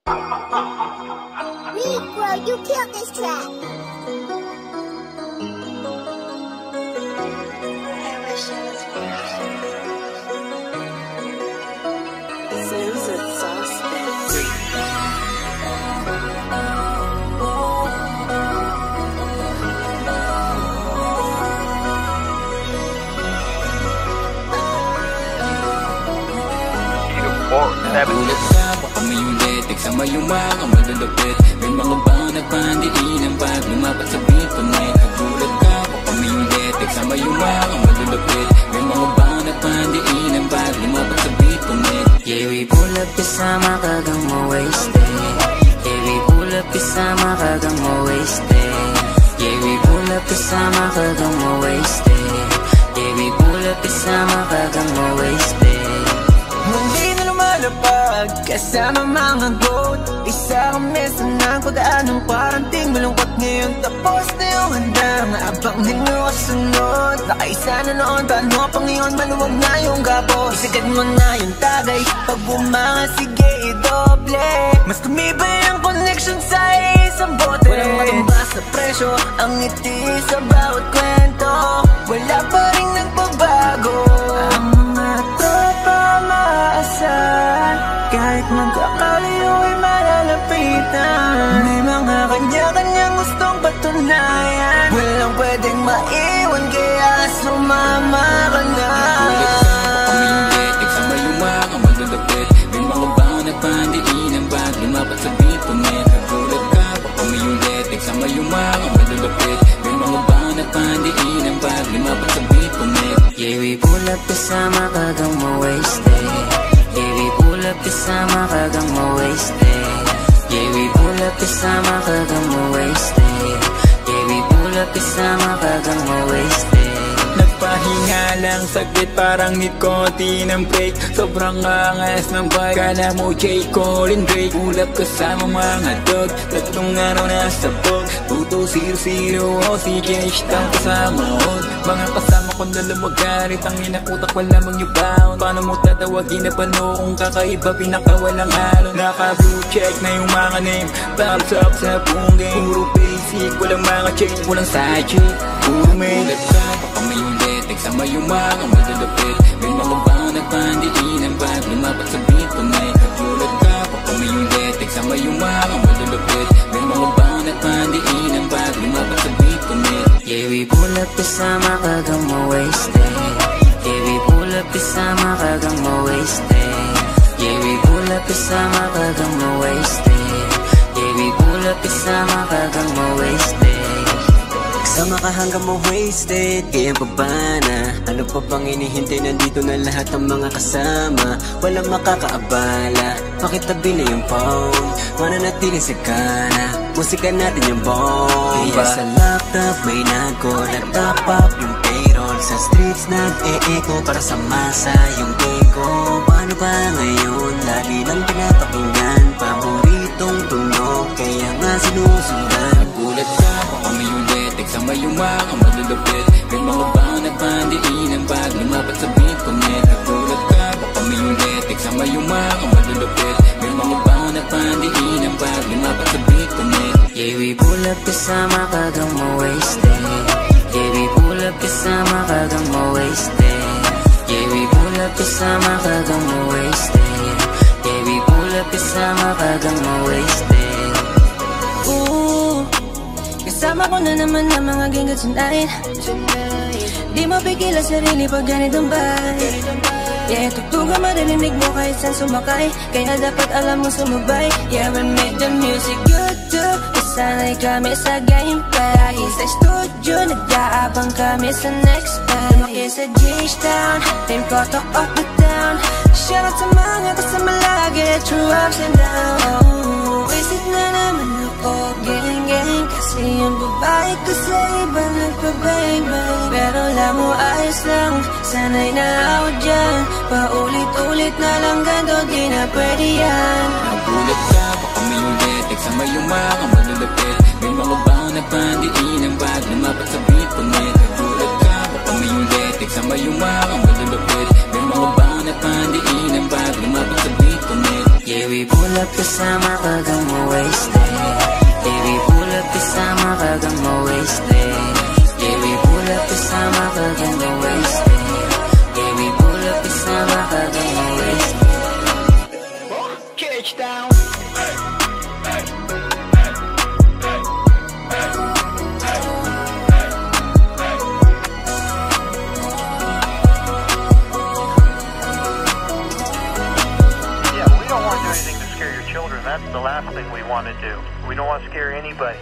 Negro, you killed this track. Nagulat ka, baka may ulit Eksama yung mga malulupit May mga bang nagpandiin ang bag Lumapat sa beat pa may nagulat ka, baka may ulit Eksama yung mga malulupit May mga bang nagpandiin ang bag Lumapat sa beat pa may Yeah, we pull up kasama kagang mo wasted. Yeah, we pull up kasama kagang mo wasted. Yeah, we pull up kasama kagang mo wasted. Yeah, we pull up kasama kagang mo wasted. Hindi na lumalapag kasama mga goat. Isa kami sa nang pagdaanong paranting malungkot. Ngayon tapos na yung handang abang ninyo kasunod. Nakaisa na noon, paano pa ngayon maluwag na yung gapos. Isagad mo na yung tagay, pag bumanga sige i-doble. Mas tumibay ang connection sa isang bote. Walang matumbas na presyo, ang ngiti sa bawat kwento. Wala pa rin nagbabago. Ang mga tropa maasahan, kahit magkakali ay malalapitan. May mga kanya-kanyang gustong patunayan. Walang pwedeng maiwan kaya sumama ka na. Eksama yung mga malulupit May mga bang nagpandiin ang bag Lumapat sa beat pa may nagulat ka, baka may ulit Eksama yung mga malulupit May mga bang nagpandiin ang bag Lumapat sa beat pa may Yeah, we pull up kasama kagang mo wasted. Yeah, we pull up kasama kagang mo wasted. Yeah, we pull up kasama kagang mo wasted. Yeah, we pull up kasama kagang mo wasted. Nagpahinga lang saglit parang need konti ng break Sobrang angas ng bike Kala mo J. Colin Drake Ulap kasama mga dog Tatlong araw na sabog 2200 o si Cash Town kasama on Mga kasama ko na lumagarit Ang inakutak wala mang yubaon Paano mo tatawagin na pano Kung kakaiba pinakawalang halon Naka-blue check na yung mga name Thumbs up sa buong game Puro basic Walang mga change Walang side chick Puro main Ulat ka baka may ulit Eksama yung mga malulupit May mga bang nagpandiin ang bag Lumapat sa beat pa may nagulat ka baka may ulit Eksama yung mga malulupit May mga bang nagpandiin ang bag Lumapat sa beat pa may Yeah, we pull up kasama kagang mo wasted. Yeah, we pull up kasama kagang mo wasted. Yeah, we pull up kasama kagang mo wasted. Yeah, we pull up kasama kagang mo wasted. Sama ka hanggang mo wasted, kaya babana. Ano pa bang inihintay, nandito na lahat ng mga kasama. Walang makakaabala, pakitabi na yung phone. Mananatiling sa kana, musika natin yung bomba. Kaya sa laptop may nag-call at top up yung payroll. Sa streets nag-e-echo para sa masa yung day ko. Paano ba ngayon, lagi nang pinapakinggan. Paboritong tunog, kaya nga sinusundan. Nagulat ka baka may ulit Eksama yung mga malulupit May mga bang nagpandiin ang bag Lumapat sa beat pa may nagulat ka baka may ulit Eksama yung mga malulupit May mga bang nagpandiin ang bag Lumapat sa beat pa may Yeah, we pull up kasama kagang mo wasted. Yeah, we pull up kasama kagang mo wasted. Yeah, we pull up kasama kagang mo wasted. Yeah, we pull up kasama kagang mo wasted. Ooh, kasama ko na naman ang mga gingat tonight. Di mo pigil ang sarili pag ganitong bay. Yeah, tugtugan maririnig mo kahit saan sumakay. Kaya dapat alam mo sumabay. Yeah, we make the music good too. Kasanay kami sa gameplay. Sa studio, nag-aabang kami sa next play. Lumaki sa J-Town, team ko talk of the town. Shout out sa mga kasama lagi, true ups and downs. Oh, wasted na naman ako, gang-gang. Kasi yung babae ko sa iba nagpabang-bang. Pero alam mo ayos lang, sanay na ako dyan. Paulit-ulit na lang ganito, di na pwede yan. Nagulat ka baka may ulit Eksama yung mga malulupit May mga bang nagpandiin ang bag Lumapat sa beat pa may nagulat ka baka may ulit Eksama yung mga malulupit May mga bang nagpandiin ang bag Lumapat sa beat pa may Yeah, Yeah, we pull up kasama kagang mo wasted. Yeah, we pull up kasama kagang mo wasted. Yeah, we pull up kasama kagang mo wasted. Yeah, we pull up kasama kagang mo wasted. Catch down. That's the last thing we want to do. We don't want to scare anybody.